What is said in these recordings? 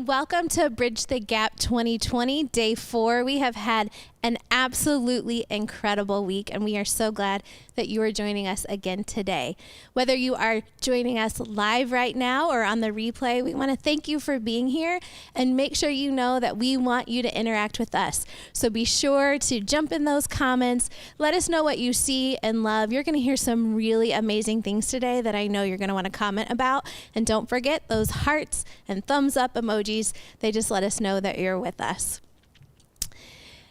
Welcome to Bridge the Gap 2020, Day 4. We have had an absolutely incredible week, and we are so glad that you are joining us again today. Whether you are joining us live right now or on the replay, we want to thank you for being here and make sure you know that we want you to interact with us. So be sure to jump in those comments. Let us know what you see and love. You're going to hear some really amazing things today that I know you're going to want to comment about. And don't forget those hearts and thumbs up emojis. They just let us know that you're with us.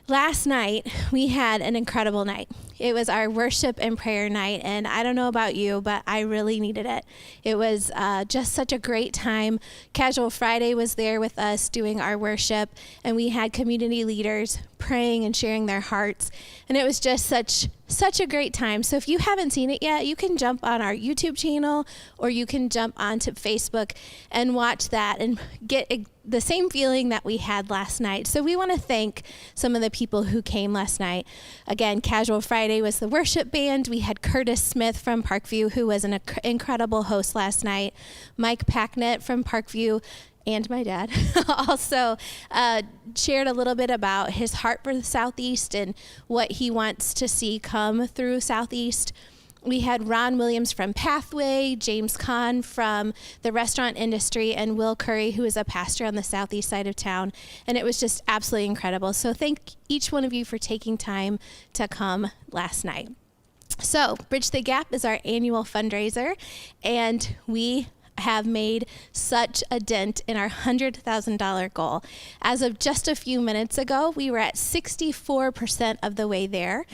Last night, we had an incredible night. It was our worship and prayer night, and I don't know about you, but I really needed it. It was just such a great time. Casual Friday was there with us doing our worship, and we had community leaders praying and sharing their hearts, and it was just such a great time. So if you haven't seen it yet, you can jump on our YouTube channel or you can jump onto Facebook and watch that and get the same feeling that we had last night. So we want to thank some of the people who came last night. Again, Casual Friday was the worship band. We had Curtis Smith from Parkview, who was an incredible host last night. Mike Packnett from Parkview and my dad also shared a little bit about his heart for the Southeast and what he wants to see come through Southeast. We had Ron Williams from Pathway, James Kahn from the restaurant industry, and Will Curry, who is a pastor on the southeast side of town. And it was just absolutely incredible. So thank each one of you for taking time to come last night. So Bridge the Gap is our annual fundraiser, and we have made such a dent in our $100,000 goal. As of just a few minutes ago, we were at 64% of the way there.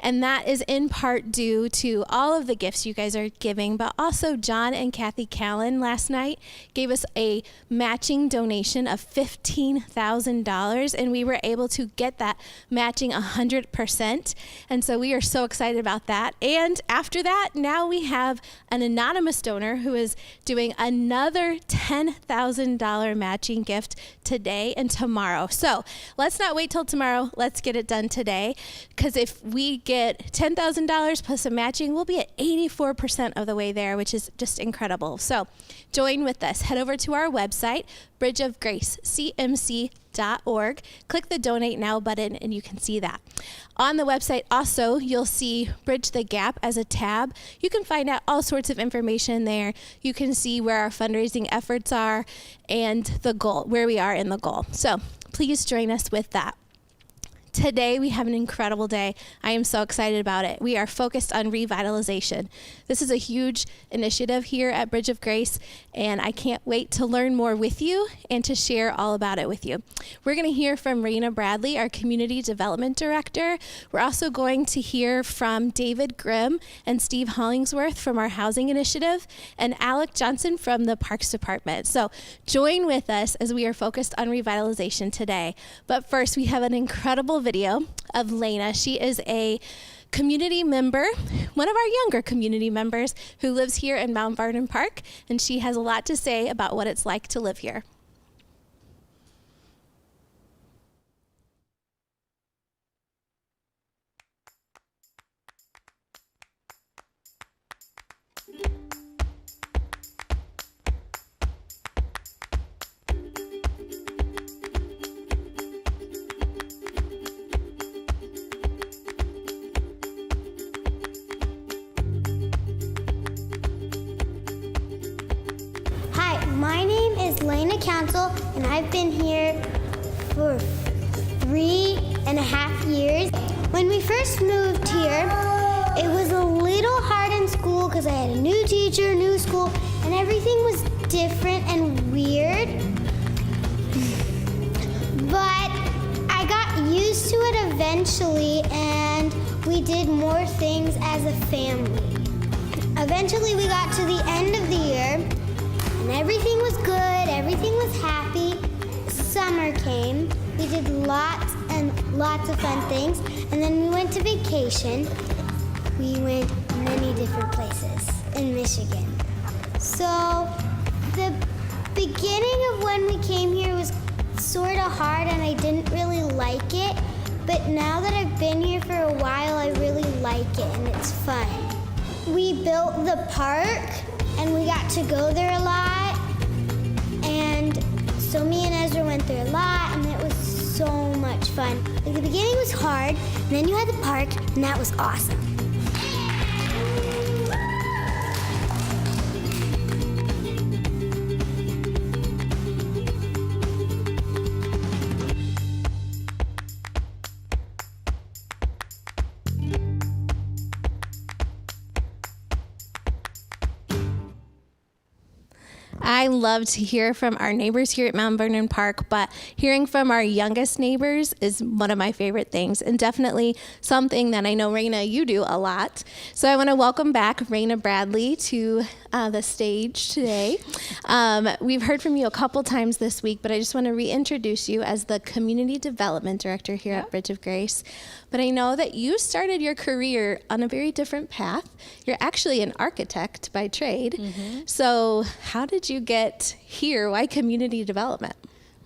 And that is in part due to all of the gifts you guys are giving, but also John and Kathy Callan last night gave us a matching donation of $15,000, and we were able to get that matching 100%. And so we are so excited about that. And after that, now we have an anonymous donor who is doing another $10,000 matching gift today and tomorrow. So let's not wait till tomorrow. Let's get it done today, because if we get $10,000 plus a matching, we'll be at 84% of the way there, which is just incredible. So join with us. Head over to our website, bridgeofgracecmc.org. Click the Donate Now button, and you can see that. On the website also, you'll see Bridge the Gap as a tab. You can find out all sorts of information there. You can see where our fundraising efforts are and the goal, where we are in the goal. So please join us with that. Today, we have an incredible day. I am so excited about it. We are focused on revitalization. This is a huge initiative here at Bridge of Grace, and I can't wait to learn more with you and to share all about it with you. We're going to hear from Raina Bradley, our Community Development Director. We're also going to hear from David Grimm and Steve Hollingsworth from our Housing Initiative, and Alec Johnson from the Parks Department. So join with us as we are focused on revitalization today. But first, we have an incredible video of Lena. She is a community member, one of our younger community members who lives here in Mount Vernon Park, and she has a lot to say about what it's like to live here. My name is Lena Council, and I've been here for 3.5 years. When we first moved here, it was a little hard in school because I had a new teacher, new school, and everything was different and weird. But I got used to it eventually, and we did more things as a family. Eventually, we got to the end of the year, and everything was good, everything was happy. Summer came, we did lots and lots of fun things, and then we went to vacation. We went many different places in Michigan. So the beginning of when we came here was sort of hard and I didn't really like it, but now that I've been here for a while, I really like it and it's fun. We built the park and we got to go there a lot, and so me and Ezra went there a lot, and it was so much fun. Like, the beginning was hard, and then you had the park, and that was awesome. I love to hear from our neighbors here at Mount Vernon Park, but hearing from our youngest neighbors is one of my favorite things, and definitely something that I know, Raina, you do a lot. So I want to welcome back Raina Bradley to the stage today. We've heard from you a couple times this week, but I just want to reintroduce you as the Community Development Director here at Bridge of Grace. But I know that you started your career on a very different path. You're actually an architect by trade. So how did you get here? Why community development?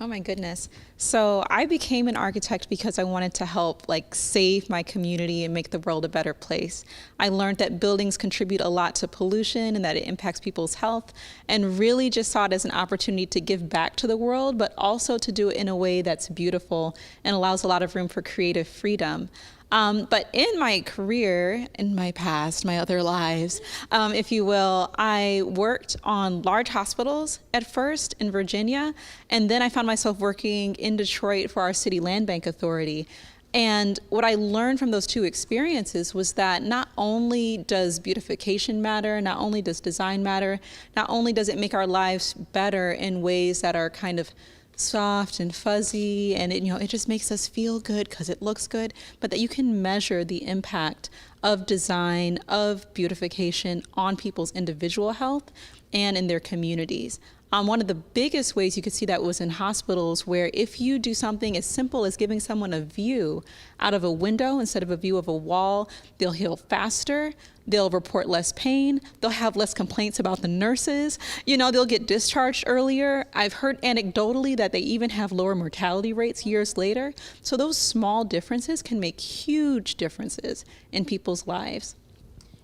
Oh my goodness. So I became an architect because I wanted to help save my community and make the world a better place. I learned that buildings contribute a lot to pollution and that it impacts people's health, and really just saw it as an opportunity to give back to the world, but also to do it in a way that's beautiful and allows a lot of room for creative freedom. But in my career, in my past, my other lives, if you will, I worked on large hospitals at first in Virginia, and then I found myself working in Detroit for our city land bank authority. And what I learned from those two experiences was that not only does beautification matter, not only does design matter, not only does it make our lives better in ways that are kind of soft and fuzzy, and it just makes us feel good because it looks good, but that you can measure the impact of design, of beautification on people's individual health and in their communities. One of the biggest ways you could see that was in hospitals, where if you do something as simple as giving someone a view out of a window instead of a view of a wall, they'll heal faster, they'll report less pain, they'll have less complaints about the nurses, they'll get discharged earlier. I've heard anecdotally that they even have lower mortality rates years later. So those small differences can make huge differences in people's lives.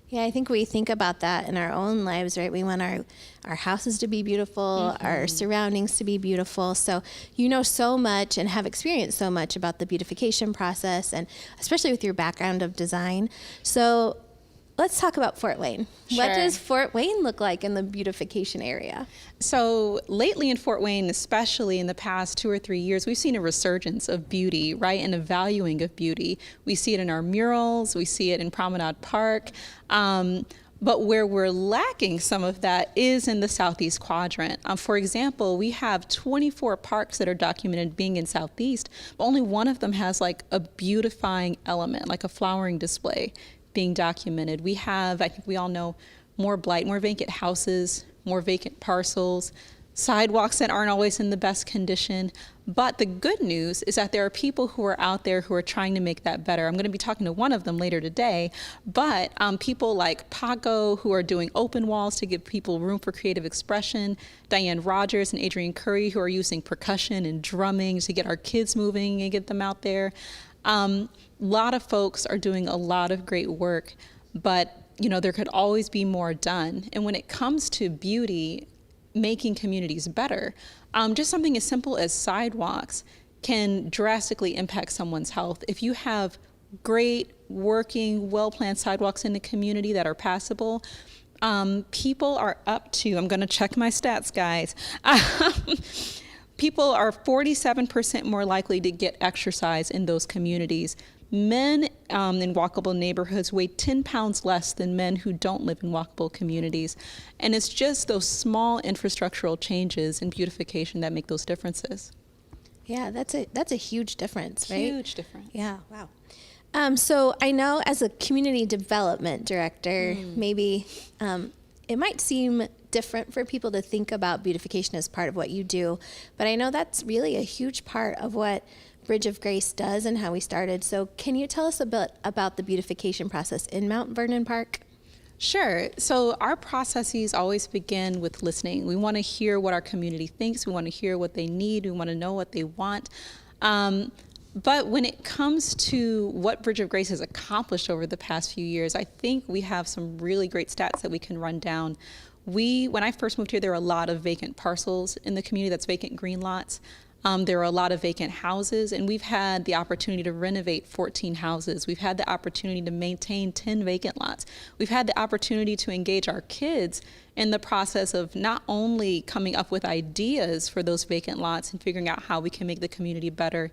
Yeah, I think we think about that in our own lives, right? We want our houses to be beautiful, our surroundings to be beautiful. So you know so much and have experienced so much about the beautification process, and especially with your background of design. So let's talk about Fort Wayne. Sure. What does Fort Wayne look like in the beautification area? So lately in Fort Wayne, especially in the past 2 or 3 years, we've seen a resurgence of beauty, right? And a valuing of beauty. We see it in our murals, we see it in Promenade Park. But where we're lacking some of that is in the Southeast quadrant. For example, we have 24 parks that are documented being in Southeast, but only one of them has a beautifying element, like a flowering display being documented. We have, I think we all know, more blight, more vacant houses, more vacant parcels, sidewalks that aren't always in the best condition. But the good news is that there are people who are out there who are trying to make that better. I'm going to be talking to one of them later today, but people like Paco, who are doing open walls to give people room for creative expression, Diane Rogers and Adrienne Curry, who are using percussion and drumming to get our kids moving and get them out there. A lot of folks are doing a lot of great work, but there could always be more done. And when it comes to beauty, making communities better, just something as simple as sidewalks can drastically impact someone's health. If you have great working, well-planned sidewalks in the community that are passable, people are up to, I'm going to check my stats, guys. People are 47% more likely to get exercise in those communities. Men in walkable neighborhoods weigh 10 pounds less than men who don't live in walkable communities. And it's just those small infrastructural changes in beautification that make those differences. Yeah, that's a huge difference, right? Huge difference. Yeah, wow. So I know as a community development director, maybe it might seem different for people to think about beautification as part of what you do, but I know that's really a huge part of what Bridge of Grace does and how we started. So can you tell us a bit about the beautification process in Mount Vernon Park? Sure. So our processes always begin with listening. We want to hear what our community thinks. We want to hear what they need. We want to know what they want. But when it comes to what Bridge of Grace has accomplished over the past few years, I think we have some really great stats that we can run down. When I first moved here, there were a lot of vacant parcels in the community, that's vacant green lots. There are a lot of vacant houses, and we've had the opportunity to renovate 14 houses. We've had the opportunity to maintain 10 vacant lots. We've had the opportunity to engage our kids in the process of not only coming up with ideas for those vacant lots and figuring out how we can make the community better,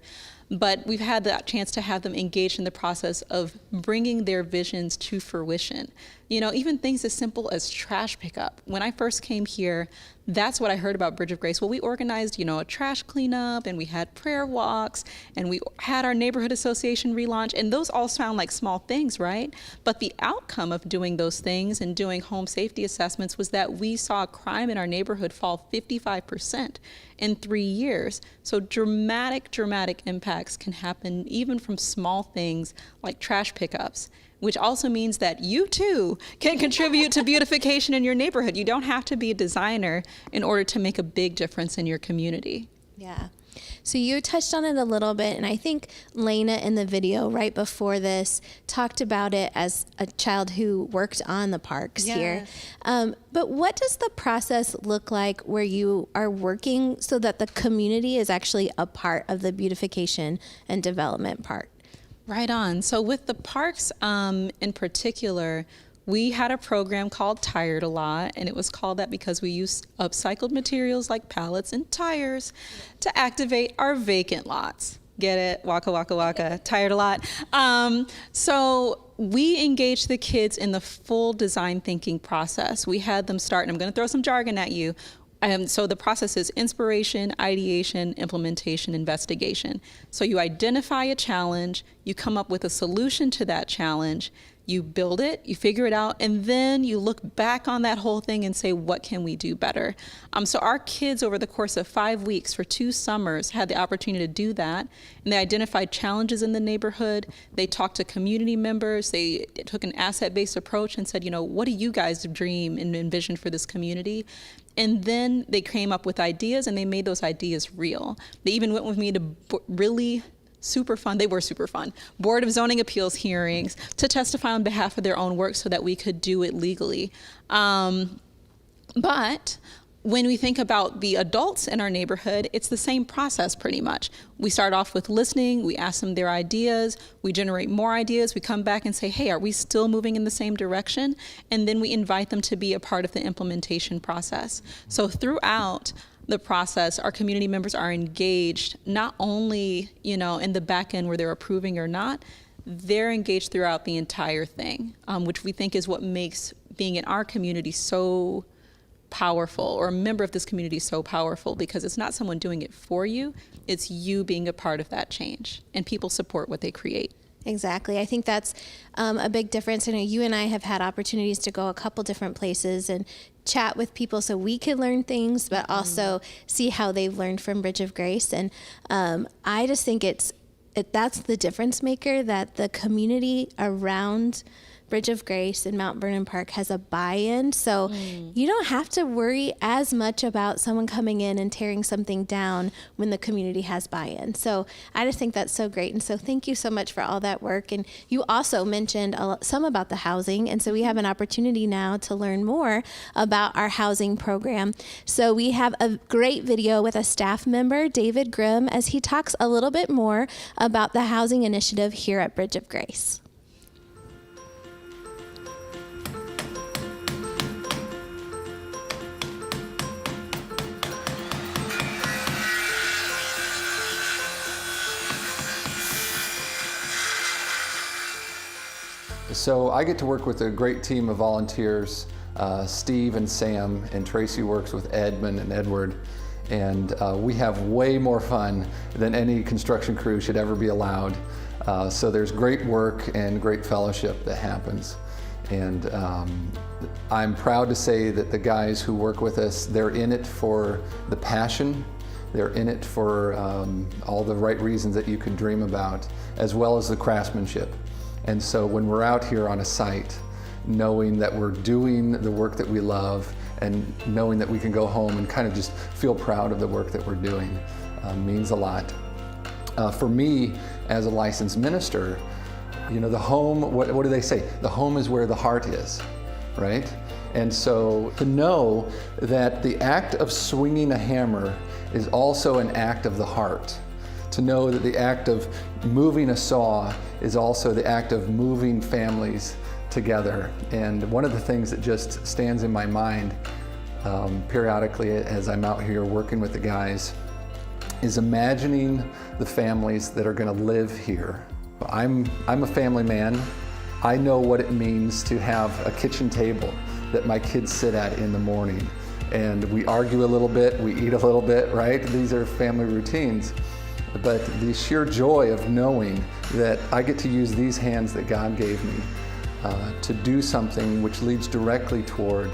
but we've had the chance to have them engaged in the process of bringing their visions to fruition. You know, even things as simple as trash pickup. When I first came here, that's what I heard about Bridge of Grace. Well, we organized, you know, a trash cleanup, and we had prayer walks, and we had our neighborhood association relaunch, and those all sound like small things, right? But the outcome of doing those things and doing home safety assessments was that we saw crime in our neighborhood fall 55% in 3 years. So dramatic impacts can happen even from small things like trash pickups, which also means that you too can contribute to beautification in your neighborhood. You don't have to be a designer in order to make a big difference in your community. Yeah. So you touched on it a little bit, and I think Lena in the video right before this talked about it as a child who worked on the parks here. But what does the process look like where you are working so that the community is actually a part of the beautification and development part? Right on. So with the parks in particular, we had a program called Tired a Lot, and it was called that because we used upcycled materials like pallets and tires to activate our vacant lots. Get it? Waka, waka, waka. Tired a lot. So we engaged the kids in the full design thinking process. We had them start, and I'm going to throw some jargon at you. So the process is inspiration, ideation, implementation, investigation. So you identify a challenge, you come up with a solution to that challenge, you build it, you figure it out, and then you look back on that whole thing and say, what can we do better? So our kids over the course of 5 weeks for 2 summers had the opportunity to do that, and they identified challenges in the neighborhood. They talked to community members. They took an asset-based approach and said, you know, what do you guys dream and envision for this community? And then they came up with ideas, and they made those ideas real. They even went with me to really super fun, they were super fun, Board of Zoning Appeals hearings to testify on behalf of their own work so that we could do it legally. But when we think about the adults in our neighborhood, it's the same process pretty much. We start off with listening, we ask them their ideas, we generate more ideas, we come back and say, hey, are we still moving in the same direction? And then we invite them to be a part of the implementation process. So throughout the process, our community members are engaged not only, you know, in the back end where they're approving or not, they're engaged throughout the entire thing, which we think is what makes being in our community so powerful, or a member of this community so powerful, because it's not someone doing it for you, it's you being a part of that change, and people support what they create. Exactly. I think that's a big difference. I know you and I have had opportunities to go a couple different places and chat with people so we can learn things, but also see how they've learned from Bridge of Grace. And I just think that's the difference maker, that the community around Bridge of Grace in Mount Vernon Park has a buy-in. So you don't have to worry as much about someone coming in and tearing something down when the community has buy-in. So I just think that's so great. And so thank you so much for all that work. And you also mentioned some about the housing. And so we have an opportunity now to learn more about our housing program. So we have a great video with a staff member, David Grimm, as he talks a little bit more about the housing initiative here at Bridge of Grace. So I get to work with a great team of volunteers, Steve and Sam, and Tracy works with Edmund and Edward. And we have way more fun than any construction crew should ever be allowed. So there's great work and great fellowship that happens. And I'm proud to say that the guys who work with us, they're in it for the passion. They're in it for all the right reasons that you could dream about, as well as the craftsmanship. And so when we're out here on a site, knowing that we're doing the work that we love and knowing that we can go home and kind of just feel proud of the work that we're doing means a lot. For me, as a licensed minister, you know, the home, what do they say? The home is where the heart is, right? And so to know that the act of swinging a hammer is also an act of the heart. To know that the act of moving a saw is also the act of moving families together. And one of the things that just stands in my mind periodically as I'm out here working with the guys is imagining the families that are going to live here. I'm a family man. I know what it means to have a kitchen table that my kids sit at in the morning. And we argue a little bit, we eat a little bit, right? These are family routines. But the sheer joy of knowing that I get to use these hands that God gave me to do something which leads directly toward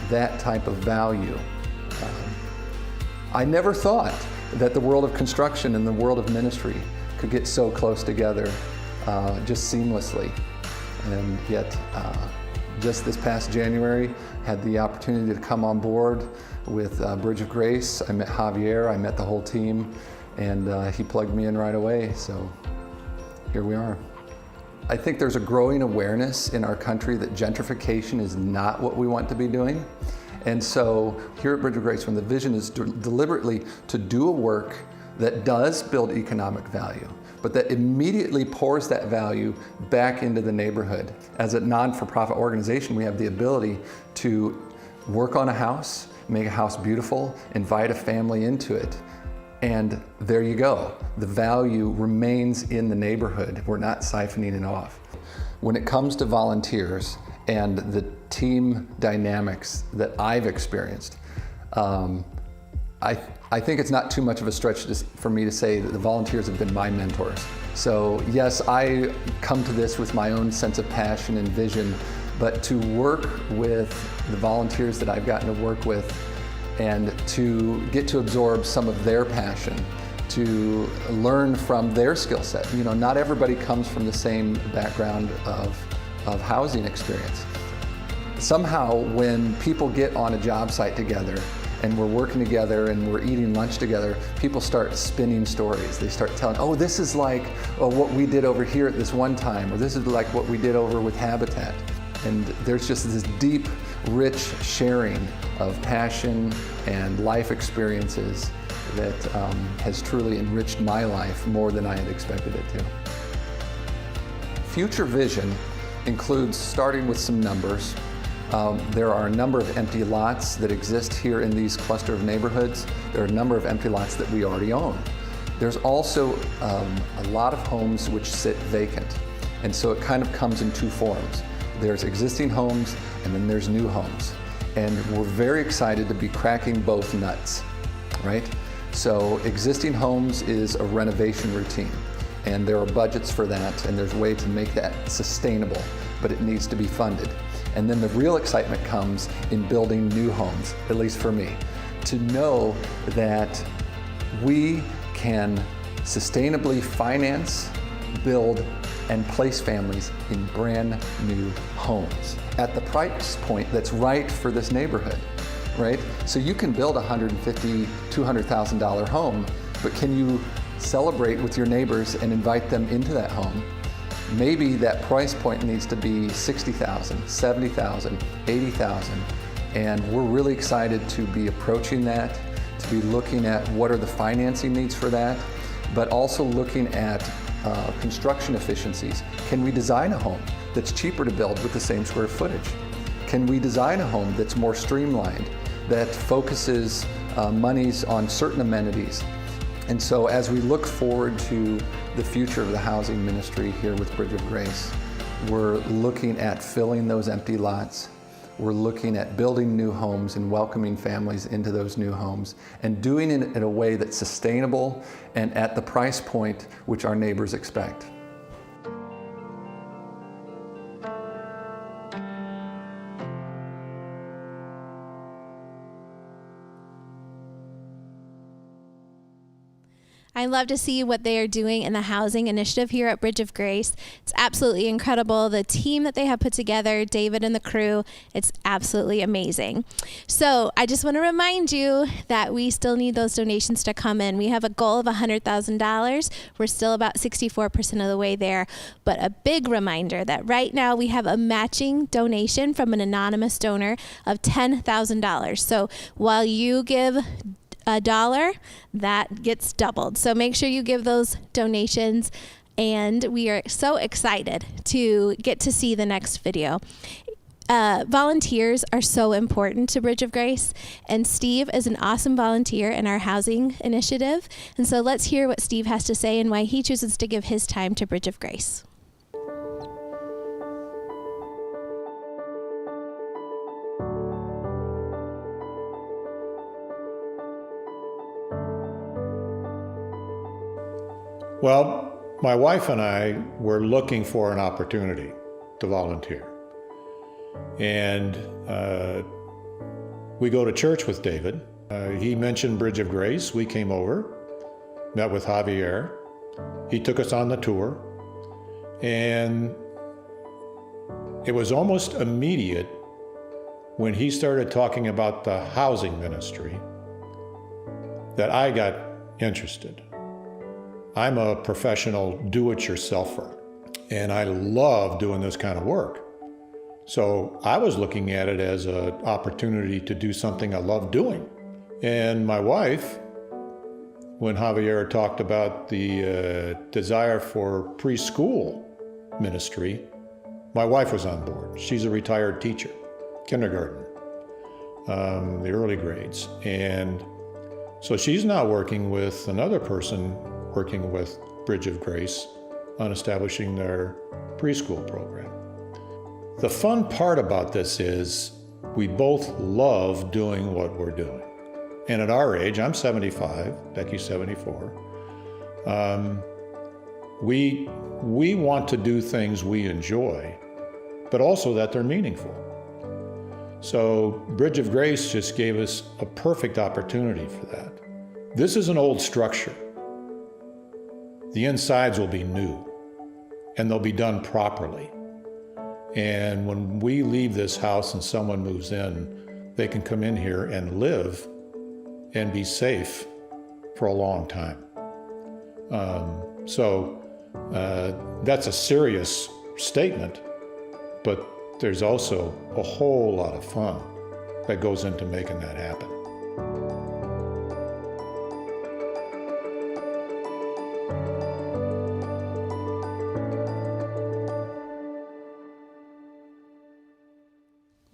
that type of value. I never thought that the world of construction and the world of ministry could get so close together just seamlessly. And yet, just this past January, had the opportunity to come on board with Bridge of Grace. I met Javier, I met the whole team, and he plugged me in right away, so here we are. I think there's a growing awareness in our country that gentrification is not what we want to be doing. And so here at Bridge of Grace, when the vision is deliberately to do a work that does build economic value, but that immediately pours that value back into the neighborhood. As a non-for-profit organization, we have the ability to work on a house, make a house beautiful, invite a family into it, and there you go. The value remains in the neighborhood. We're not siphoning it off. When it comes to volunteers and the team dynamics that I've experienced, I think it's not too much of a stretch for me to say that the volunteers have been my mentors. So yes, I come to this with my own sense of passion and vision, but to work with the volunteers that I've gotten to work with and to get to absorb some of their passion, to learn from their skill set. You know, not everybody comes from the same background of housing experience. Somehow when people get on a job site together and we're working together and we're eating lunch together, people start spinning stories. They start telling, oh, this is like what we did over here at this one time, or this is like what we did over with Habitat. And there's just this deep, rich sharing of passion and life experiences that has truly enriched my life more than I had expected it to. Future vision includes starting with some numbers. There are a number of empty lots that exist here in these cluster of neighborhoods. There are a number of empty lots that we already own. There's also a lot of homes which sit vacant. And so it kind of comes in two forms. There's existing homes and then there's new homes. And we're very excited to be cracking both nuts, right? So existing homes is a renovation routine, and there are budgets for that, and there's a way to make that sustainable, but it needs to be funded. And then the real excitement comes in building new homes, at least for me, to know that we can sustainably finance, build, and place families in brand new homes at the price point that's right for this neighborhood, right? So you can build a $150,000, $200,000 home, but can you celebrate with your neighbors and invite them into that home? Maybe that price point needs to be $60,000, $70,000, $80,000. And we're really excited to be approaching that, to be looking at what are the financing needs for that, but also looking at construction efficiencies. Can we design a home that's cheaper to build with the same square footage? Can we design a home that's more streamlined, that focuses monies on certain amenities? And so as we look forward to the future of the housing ministry here with Bridge of Grace, we're looking at filling those empty lots. We're looking at building new homes and welcoming families into those new homes and doing it in a way that's sustainable and at the price point which our neighbors expect. I love to see what they are doing in the housing initiative here at Bridge of Grace. It's absolutely incredible. The team that they have put together, David and the crew, it's absolutely amazing. So I just want to remind you that we still need those donations to come in. We have a goal of $100,000. We're still about 64% of the way there. But a big reminder that right now we have a matching donation from an anonymous donor of $10,000. So while you give $1, that gets doubled. So make sure you give those donations. And we are so excited to get to see the next video. Volunteers are so important to Bridge of Grace, and Steve is an awesome volunteer in our housing initiative. And so let's hear what Steve has to say and why he chooses to give his time to Bridge of Grace. Well, my wife and I were looking for an opportunity to volunteer. And we go to church with David. He mentioned Bridge of Grace. We came over, met with Javier. He took us on the tour. And it was almost immediate when he started talking about the housing ministry that I got interested. I'm a professional do-it-yourselfer, and I love doing this kind of work. So I was looking at it as an opportunity to do something I love doing. And my wife, when Javier talked about the desire for preschool ministry, my wife was on board. She's a retired teacher, kindergarten, the early grades. And so she's now working with another person working with Bridge of Grace on establishing their preschool program. The fun part about this is we both love doing what we're doing. And at our age, I'm 75, Becky's 74, we want to do things we enjoy, but also that they're meaningful. So Bridge of Grace just gave us a perfect opportunity for that. This is an old structure. The insides will be new, and they'll be done properly. And when we leave this house and someone moves in, they can come in here and live and be safe for a long time. So that's a serious statement, but there's also a whole lot of fun that goes into making that happen.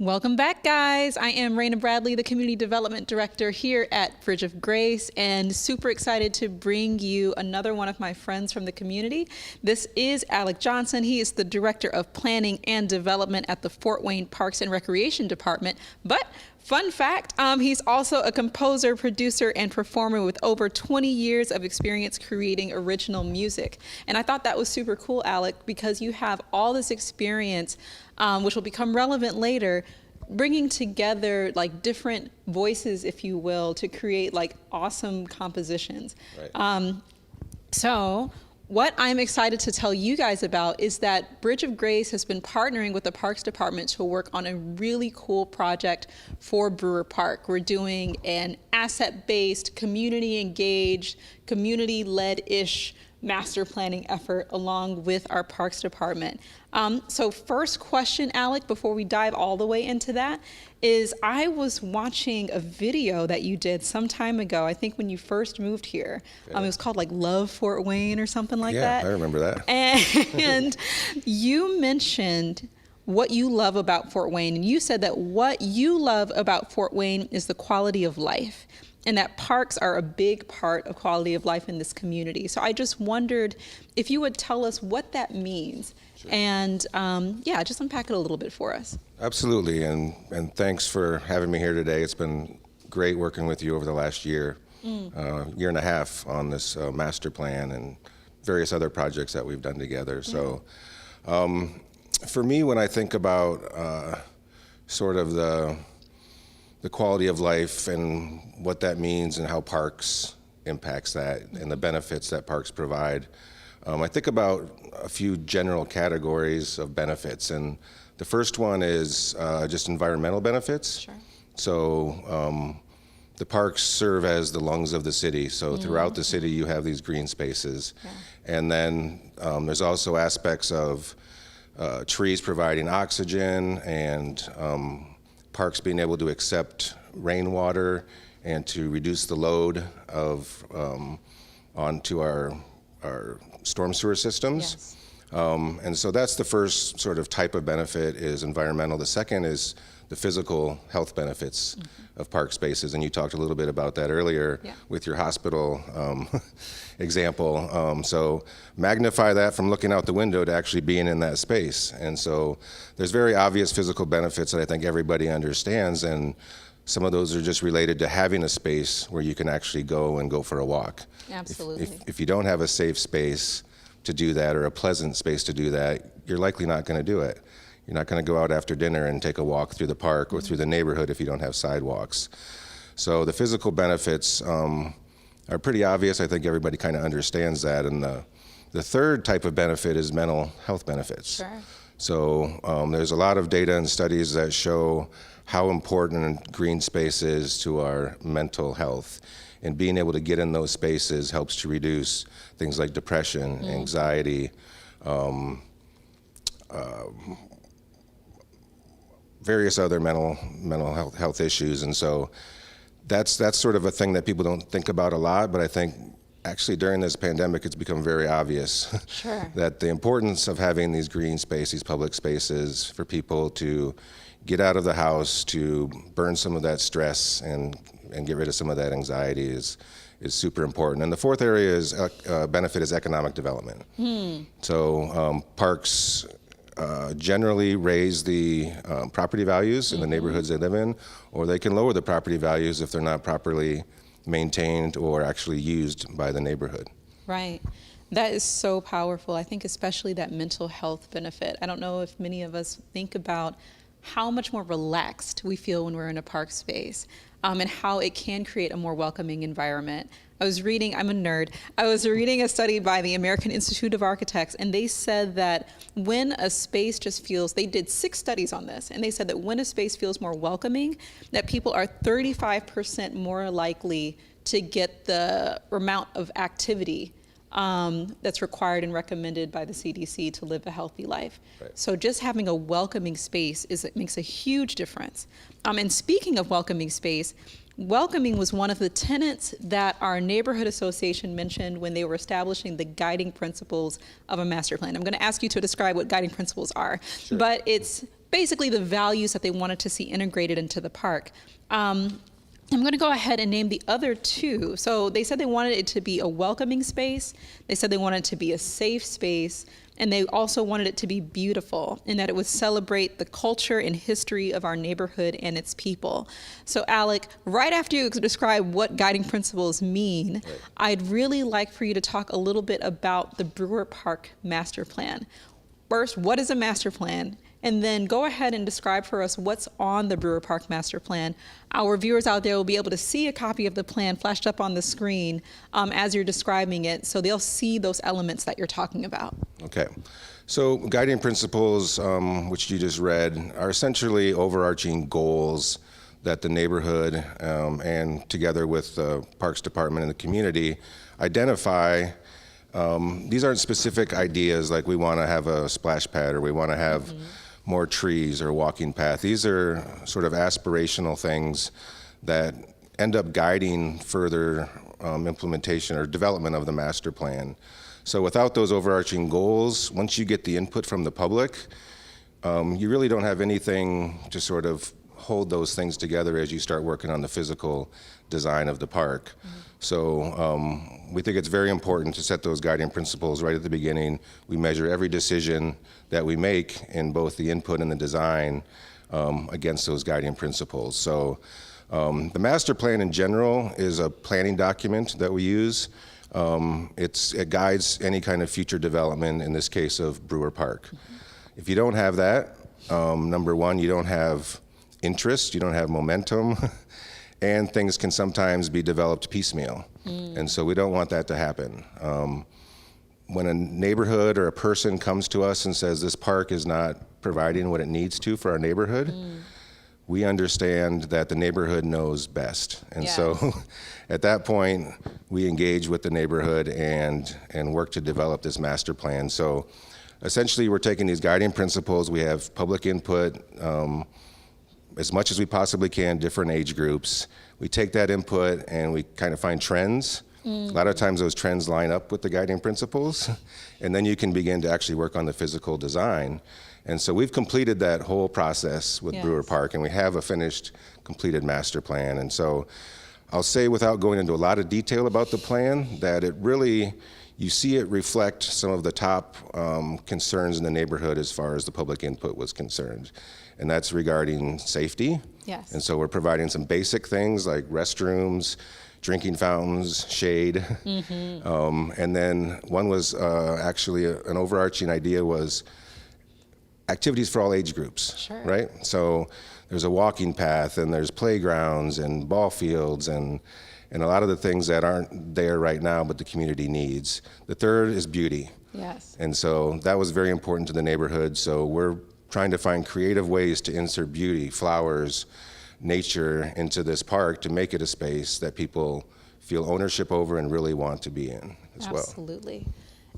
Welcome back, guys. I am Raina Bradley, the Community Development Director here at Bridge of Grace, and super excited to bring you another one of my friends from the community. This is Alec Johnson. He is the Director of Planning and Development at the Fort Wayne Parks and Recreation Department. But fun fact, he's also a composer, producer, and performer with over 20 years of experience creating original music. And I thought that was super cool, Alec, because you have all this experience, which will become relevant later, bringing together like different voices, if you will, to create like awesome compositions. Right. So what I'm excited to tell you guys about is that Bridge of Grace has been partnering with the Parks Department to work on a really cool project for Brewer Park. We're doing an asset-based, community-engaged, community-led-ish master planning effort along with our Parks Department. So first question, Alec, before we dive all the way into that, is I was watching a video that you did some time ago, I think when you first moved here. It was called like Love Fort Wayne or something like that. Yeah, I remember that. And you mentioned what you love about Fort Wayne, and you said that what you love about Fort Wayne is the quality of life, and that parks are a big part of quality of life in this community. So I just wondered if you would tell us what that means. Sure. And yeah, just unpack it a little bit for us. Absolutely, and thanks for having me here today. It's been great working with you over the last year and a half on this master plan and various other projects that we've done together. Yeah. So for me, when I think about sort of the quality of life and what that means and how parks impacts that and the benefits that parks provide. I think about a few general categories of benefits, and the first one is just environmental benefits. Sure. So the parks serve as the lungs of the city. So throughout the city, you have these green spaces. Yeah. And then there's also aspects of trees providing oxygen and parks being able to accept rainwater and to reduce the load of onto our storm sewer systems. Yes. And so that's the first sort of type of benefit is environmental. The second is the physical health benefits of park spaces, and you talked a little bit about that earlier with your hospital example. So magnify that from looking out the window to actually being in that space. And so there's very obvious physical benefits that I think everybody understands, and some of those are just related to having a space where you can actually go for a walk. Absolutely. If you don't have a safe space to do that or a pleasant space to do that, you're likely not going to do it. You're not going to go out after dinner and take a walk through the park or through the neighborhood if you don't have sidewalks. So the physical benefits are pretty obvious. I think everybody kind of understands that. And the third type of benefit is mental health benefits. Sure. So there's a lot of data and studies that show how important green space is to our mental health. And being able to get in those spaces helps to reduce things like depression, anxiety, various other mental health issues. And so that's sort of a thing that people don't think about a lot, but I think actually during this pandemic it's become very obvious that the importance of having these green spaces, these public spaces for people to get out of the house, to burn some of that stress and get rid of some of that anxiety is super important. And the fourth area is benefit is economic development. So parks generally raise the property values in the neighborhoods they live in, or they can lower the property values if they're not properly maintained or actually used by the neighborhood. Right. That is so powerful. I think especially that mental health benefit. I don't know if many of us think about how much more relaxed we feel when we're in a park space, and how it can create a more welcoming environment. I'm a nerd. I was reading a study by the American Institute of Architects, and they said that when a space just feels, they did 6 studies on this, and they said that when a space feels more welcoming, that people are 35% more likely to get the amount of activity that's required and recommended by the CDC to live a healthy life. Right. So just having a welcoming space makes a huge difference. And speaking of welcoming space, welcoming was one of the tenets that our neighborhood association mentioned when they were establishing the guiding principles of a master plan. I'm going to ask you to describe what guiding principles are, but it's basically the values that they wanted to see integrated into the park. I'm going to go ahead and name the other 2. So they said they wanted it to be a welcoming space. They said they wanted it to be a safe space. And they also wanted it to be beautiful in that it would celebrate the culture and history of our neighborhood and its people. So Alec, right after you describe what guiding principles mean, I'd really like for you to talk a little bit about the Brewer Park Master Plan. First, what is a master plan? And then go ahead and describe for us what's on the Brewer Park Master Plan. Our viewers out there will be able to see a copy of the plan flashed up on the screen as you're describing it, so they'll see those elements that you're talking about. Okay. So guiding principles, which you just read, are essentially overarching goals that the neighborhood and together with the Parks Department and the community identify. These aren't specific ideas like we want to have a splash pad or we want to have more trees or walking path. These are sort of aspirational things that end up guiding further implementation or development of the master plan. So without those overarching goals, once you get the input from the public, you really don't have anything to sort of hold those things together as you start working on the physical design of the park. So we think it's very important to set those guiding principles right at the beginning. We measure every decision that we make in both the input and the design against those guiding principles. So the master plan in general is a planning document that we use. It guides any kind of future development, in this case of Brewer Park. If you don't have that, number one, you don't have interest, you don't have momentum, and things can sometimes be developed piecemeal. And so we don't want that to happen. When a neighborhood or a person comes to us and says this park is not providing what it needs to for our neighborhood, we understand that the neighborhood knows best. And so at that point, we engage with the neighborhood and work to develop this master plan. So essentially, we're taking these guiding principles. We have public input as much as we possibly can, different age groups. We take that input and we kind of find trends. A lot of times those trends line up with the guiding principles, and then you can begin to actually work on the physical design. And so we've completed that whole process with Brewer Park, and we have a finished, completed master plan. And so I'll say, without going into a lot of detail about the plan, that it really, you see it reflect some of the top concerns in the neighborhood as far as the public input was concerned. And that's regarding safety. Yes. And so we're providing some basic things like restrooms, drinking fountains, shade. And then one was actually an overarching idea was activities for all age groups, right? So there's a walking path, and there's playgrounds and ball fields and a lot of the things that aren't there right now but the community needs. The third is beauty. Yes. And so that was very important to the neighborhood. So we're trying to find creative ways to insert beauty, flowers, nature into this park to make it a space that people feel ownership over and really want to be in as well. Absolutely.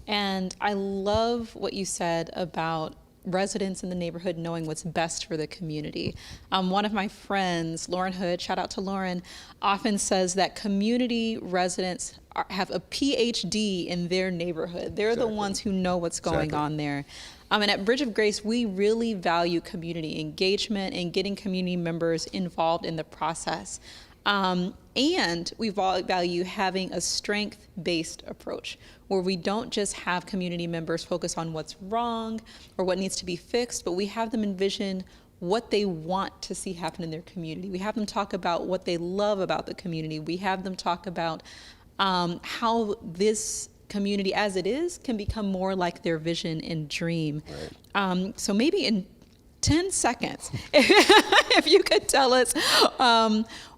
And I love what you said about residents in the neighborhood knowing what's best for the community. One of my friends, Lauren Hood, shout out to Lauren, often says that community residents have a PhD in their neighborhood. They're the ones who know what's going on there. And at Bridge of Grace, we really value community engagement and getting community members involved in the process. And we value having a strength-based approach where we don't just have community members focus on what's wrong or what needs to be fixed, but we have them envision what they want to see happen in their community. We have them talk about what they love about the community. We have them talk about how this community as it is can become more like their vision and dream. Right. So maybe in 10 seconds, if you could tell us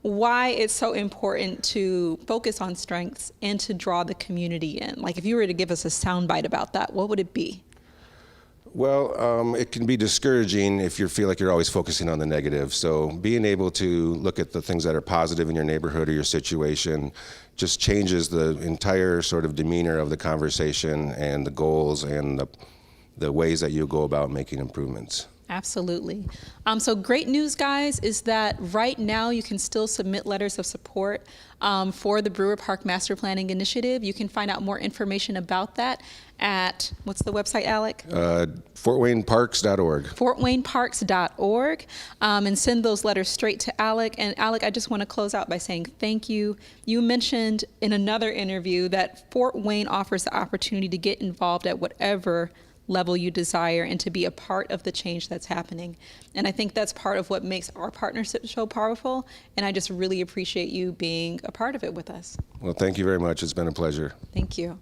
why it's so important to focus on strengths and to draw the community in. Like if you were to give us a soundbite about that, what would it be? Well, it can be discouraging if you feel like you're always focusing on the negative. So being able to look at the things that are positive in your neighborhood or your situation just changes the entire sort of demeanor of the conversation and the goals and the ways that you go about making improvements. Absolutely. So great news, guys, is that right now you can still submit letters of support for the Brewer Park Master Planning Initiative. You can find out more information about that at, what's the website, Alec? FortWayneParks.org. FortWayneParks.org, and send those letters straight to Alec. And Alec, I just want to close out by saying thank you. You mentioned in another interview that Fort Wayne offers the opportunity to get involved at whatever level you desire and to be a part of the change that's happening. And I think that's part of what makes our partnership so powerful. And I just really appreciate you being a part of it with us. Well, thank you very much. It's been a pleasure. Thank you.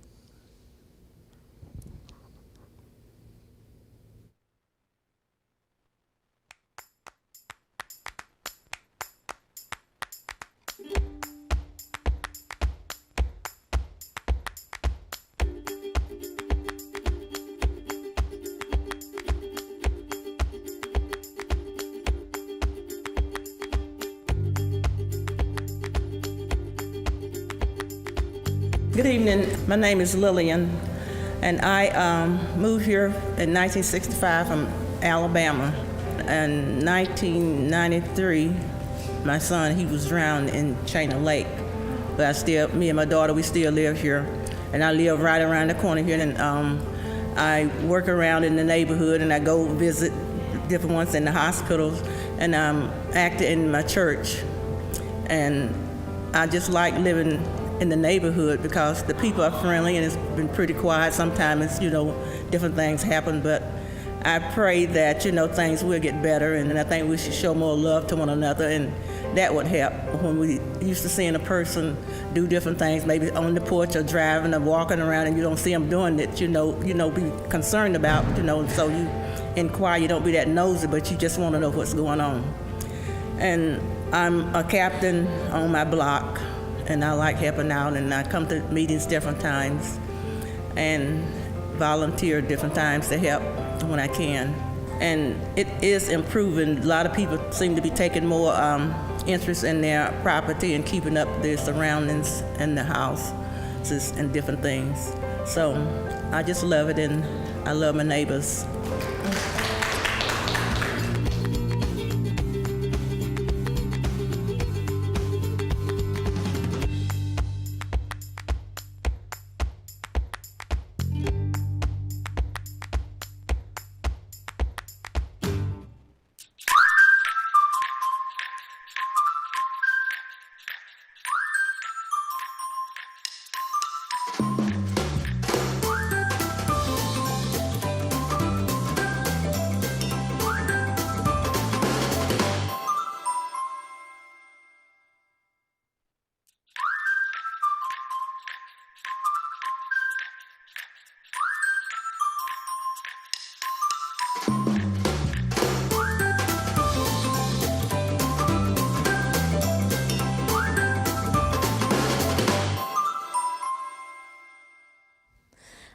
Good evening. My name is Lillian, and I moved here in 1965 from Alabama. In 1993, my son, he was drowned in Chaina Lake. But me and my daughter, we still live here. And I live right around the corner here, and I work around in the neighborhood, and I go visit different ones in the hospitals, and I'm active in my church. And I just like living in the neighborhood because the people are friendly, and it's been pretty quiet. Sometimes, different things happen, but I pray that, things will get better, and I think we should show more love to one another, and that would help. When we used to seeing a person do different things, maybe on the porch or driving or walking around, and you don't see them doing it, be concerned about, so you inquire, you don't be that nosy, but you just want to know what's going on. And I'm a captain on my block, and I like helping out, and I come to meetings different times and volunteer different times to help when I can. And it is improving. A lot of people seem to be taking more interest in their property and keeping up their surroundings and the houses and different things. So I just love it, and I love my neighbors.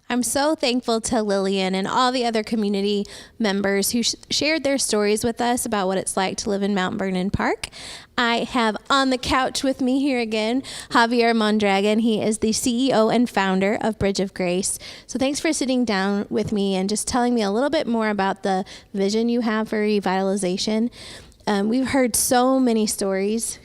I'm so thankful to Lillian and all the other community members who shared their stories with us about what it's like to live in Mount Vernon Park. I have on the couch with me here again, Javier Mondragon. He is the CEO and founder of Bridge of Grace. So thanks for sitting down with me and just telling me a little bit more about the vision you have for revitalization. We've heard so many stories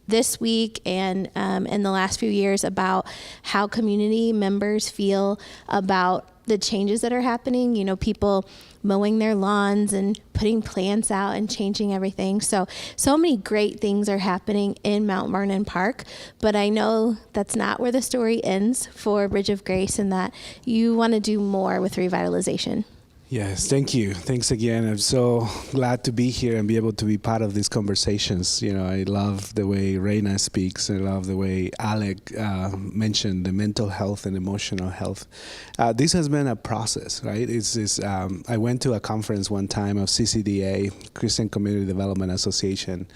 this week and in the last few years about how community members feel about the changes that are happening, you know, people mowing their lawns and putting plants out and changing everything. So many great things are happening in Mount Vernon Park, but I know that's not where the story ends for Bridge of Grace and that you want to do more with revitalization. Yes, thank you. Thanks again. I'm so glad to be here and be able to be part of these conversations. You know, I love the way Reina speaks. I love the way Alec mentioned the mental health and emotional health. This has been a process, right? I went to a conference one time of CCDA, Christian Community Development Association,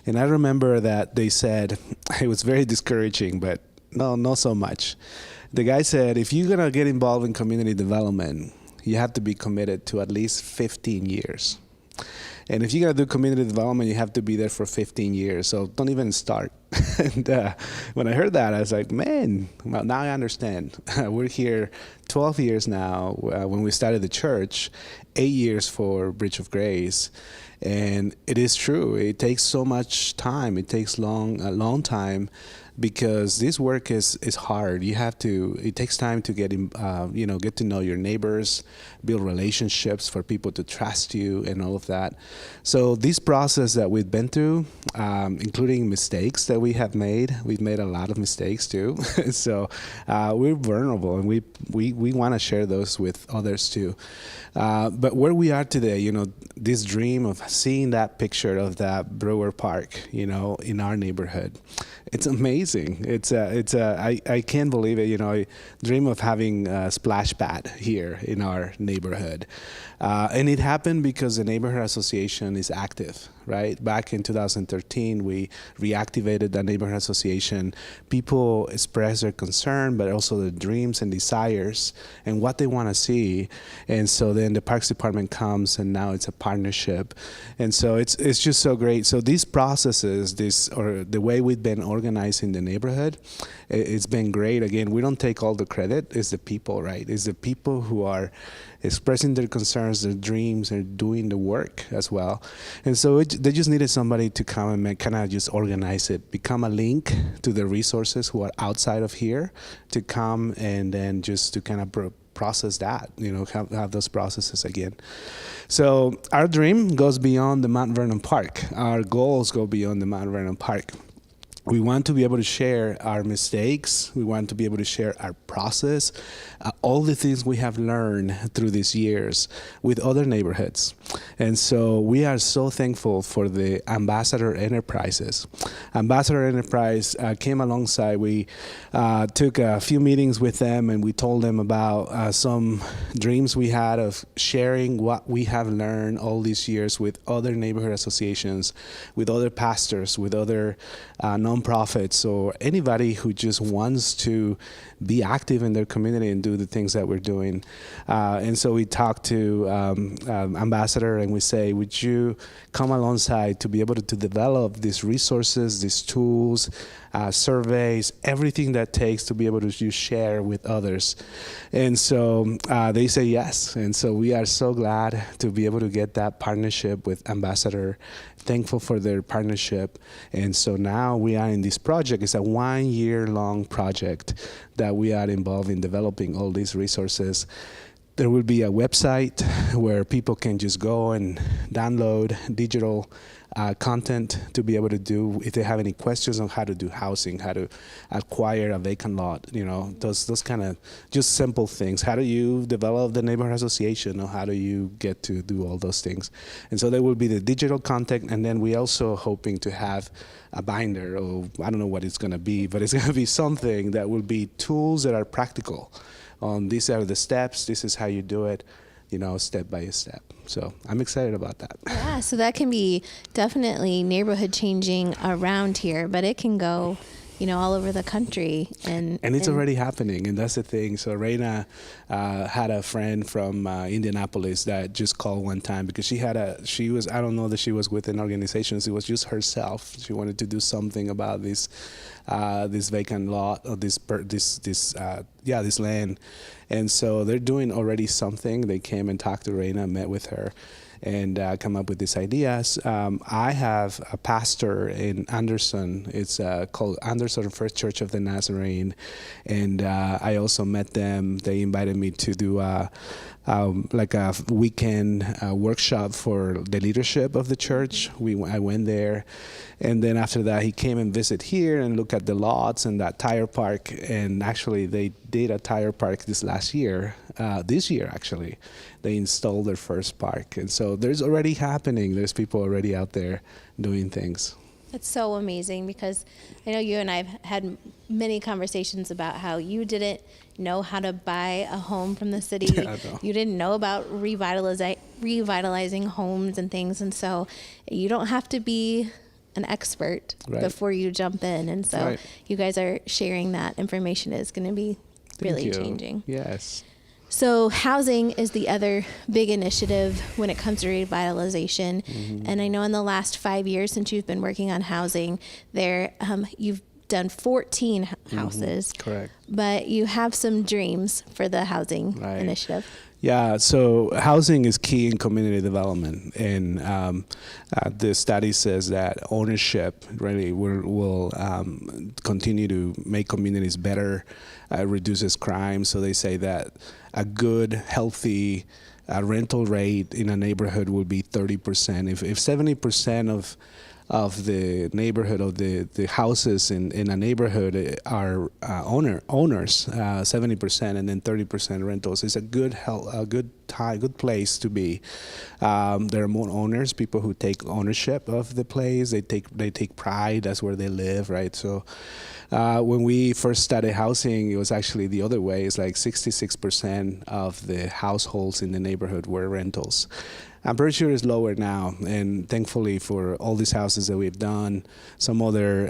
and I remember that they said, it was very discouraging, but no, not so much. The guy said, if you're going to get involved in community development, you have to be committed to at least 15 years. And if you're going to do community development, you have to be there for 15 years. So don't even start. And when I heard that, I was like, man, well, now I understand. We're here 12 years now when we started the church, 8 years for Bridge of Grace. And it is true. It takes so much time. It takes a long time because this work is hard. It takes time to get to know your neighbors, build relationships for people to trust you and all of that. So this process that we've been through, including mistakes that we've made a lot of mistakes too. So we're vulnerable and we want to share those with others too. But where we are today, you know, this dream of seeing that picture of that Brewer Park, you know, in our neighborhood, it's amazing. I can't believe it. You know, I dream of having a splash pad here in our neighborhood. And it happened because the neighborhood association is active, right? Back in 2013, we reactivated the neighborhood association. People express their concern, but also their dreams and desires and what they want to see. And so then the Parks Department comes, and now it's a partnership. And so it's just so great. So these processes, the way we've been organizing the neighborhood, it's been great. Again, we don't take all the credit. It's the people, right? It's the people who are expressing their concerns, their dreams, and doing the work as well. And so they just needed somebody to come and kind of just organize it, become a link to the resources who are outside of here to come and then just to kind of process that, you know, have those processes again. So our dream goes beyond the Mount Vernon Park. Our goals go beyond the Mount Vernon Park. We want to be able to share our mistakes. We want to be able to share our process, all the things we have learned through these years with other neighborhoods. And so we are so thankful for the Ambassador Enterprises. Ambassador Enterprise came alongside. We took a few meetings with them, and we told them about some dreams we had of sharing what we have learned all these years with other neighborhood associations, with other pastors, with other nonprofits nonprofits or anybody who just wants to be active in their community and do the things that we're doing. And so we talk to Ambassador and we say, would you come alongside to be able to develop these resources, these tools, surveys, everything that takes to be able to just share with others. And so they say yes. And so we are so glad to be able to get that partnership with Ambassador, thankful for their partnership. And so now we are in this project. It's a 1-year-long project that we are involved in developing all these resources. There will be a website where people can just go and download digital content to be able to do, if they have any questions on how to do housing, how to acquire a vacant lot, those kind of just simple things. How do you develop the neighborhood association, or how do you get to do all those things? And so there will be the digital content, and then we also hoping to have a binder, or I don't know what it's going to be, but it's going to be something that will be tools that are practical. These are the steps, this is how you do it, step by step. So I'm excited about that. Yeah, so that can be definitely neighborhood changing around here, but it can go, all over the country. And it's already happening, and that's the thing. So Reina had a friend from Indianapolis that just called one time because I don't know that she was with an organization, it was just herself. She wanted to do something about this vacant lot, or this land. And so they're doing already something. They came and talked to Reina, met with her, and come up with these ideas. I have a pastor in Anderson. It's called Anderson First Church of the Nazarene, and I also met them. They invited me to do like a weekend workshop for the leadership of the church. I went there, and then after that he came and visited here and looked at the lots and that tire park. And actually they did a tire park this year actually. They installed their first park, and so there's already happening. There's people already out there doing things. It's so amazing, because I know you and I have had many conversations about how you didn't know how to buy a home from the city. Yeah, I know. You didn't know about revitalizing homes and things. And so you don't have to be an expert before you jump in. And so you guys are sharing that information is going to be really changing. Yes. So housing is the other big initiative when it comes to revitalization. Mm-hmm. And I know in the last 5 years since you've been working on housing there, you've done 14 houses. Mm-hmm. Correct. But you have some dreams for the housing initiative. Yeah, so housing is key in community development, and the study says that ownership really will continue to make communities better, reduces crime. So they say that a good, healthy rental rate in a neighborhood will be 30%. If 70% of the neighborhood, of the houses in a neighborhood are owners, 70%, and then 30% rentals. It's a good place to be. There are more owners, people who take ownership of the place. They take pride. That's where they live, right? So when we first started housing, it was actually the other way. It's like 66% of the households in the neighborhood were rentals. I'm pretty sure it's lower now, and thankfully for all these houses that we've done, some other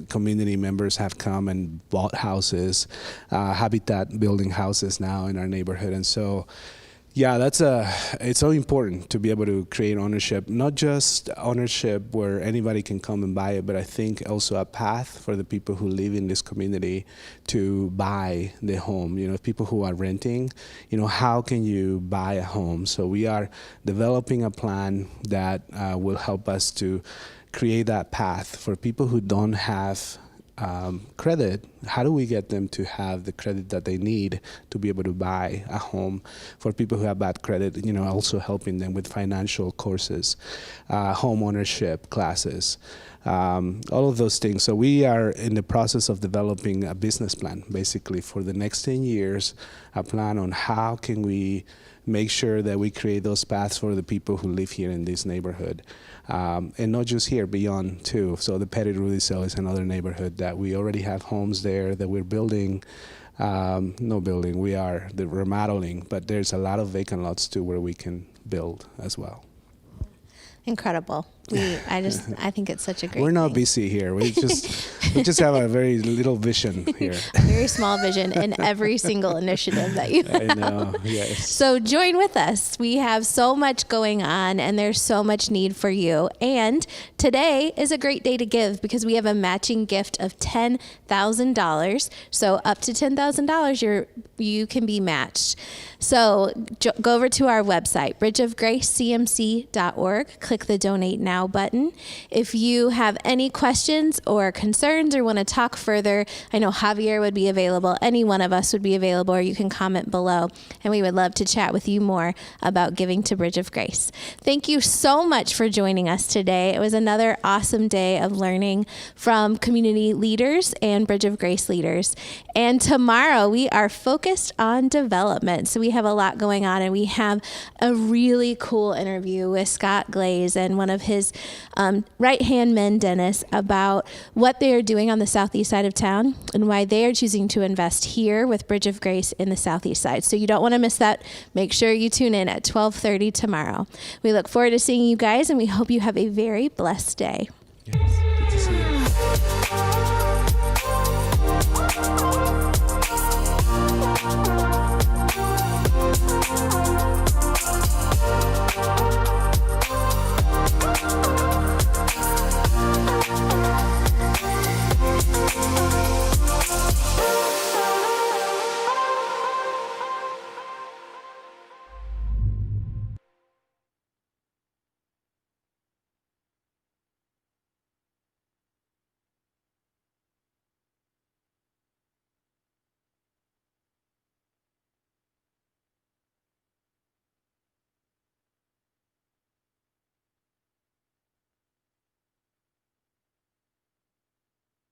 community members have come and bought houses, Habitat building houses now in our neighborhood. And so yeah, it's so important to be able to create ownership, not just ownership where anybody can come and buy it, but I think also a path for the people who live in this community to buy the home. People who are renting, how can you buy a home? So we are developing a plan that will help us to create that path for people who don't have credit. How do we get them to have the credit that they need to be able to buy a home? For people who have bad credit, also helping them with financial courses, home ownership classes, all of those things. So we are in the process of developing a business plan, basically for the next 10 years, a plan on how can we make sure that we create those paths for the people who live here in this neighborhood. And not just here, beyond too. So the Petit Rudisell is another neighborhood that we already have homes there that we're building. We are the remodeling, but there's a lot of vacant lots too where we can build as well. incredible. I think it's such a great We're not thing. busy here. We just have a very little vision here. Very small vision in every single initiative that you have. I know. Yes. So join with us. We have so much going on and there's so much need for you. And today is a great day to give because we have a matching gift of $10,000. So up to $10,000 you can be matched. So go over to our website, bridgeofgracecmc.org. Click the Donate Now button. If you have any questions or concerns or want to talk further, I know Javier would be available. Any one of us would be available, or you can comment below. And we would love to chat with you more about giving to Bridge of Grace. Thank you so much for joining us today. It was another awesome day of learning from community leaders and Bridge of Grace leaders. And tomorrow we are focused on development. So we have a lot going on, and we have a really cool interview with Scott Glaze and one of his right-hand men, Dennis, about what they are doing on the southeast side of town and why they are choosing to invest here with Bridge of Grace in the southeast side. So you don't want to miss that. Make sure you tune in at 12:30 tomorrow. We look forward to seeing you guys, and we hope you have a very blessed day. Yes. Good to see you.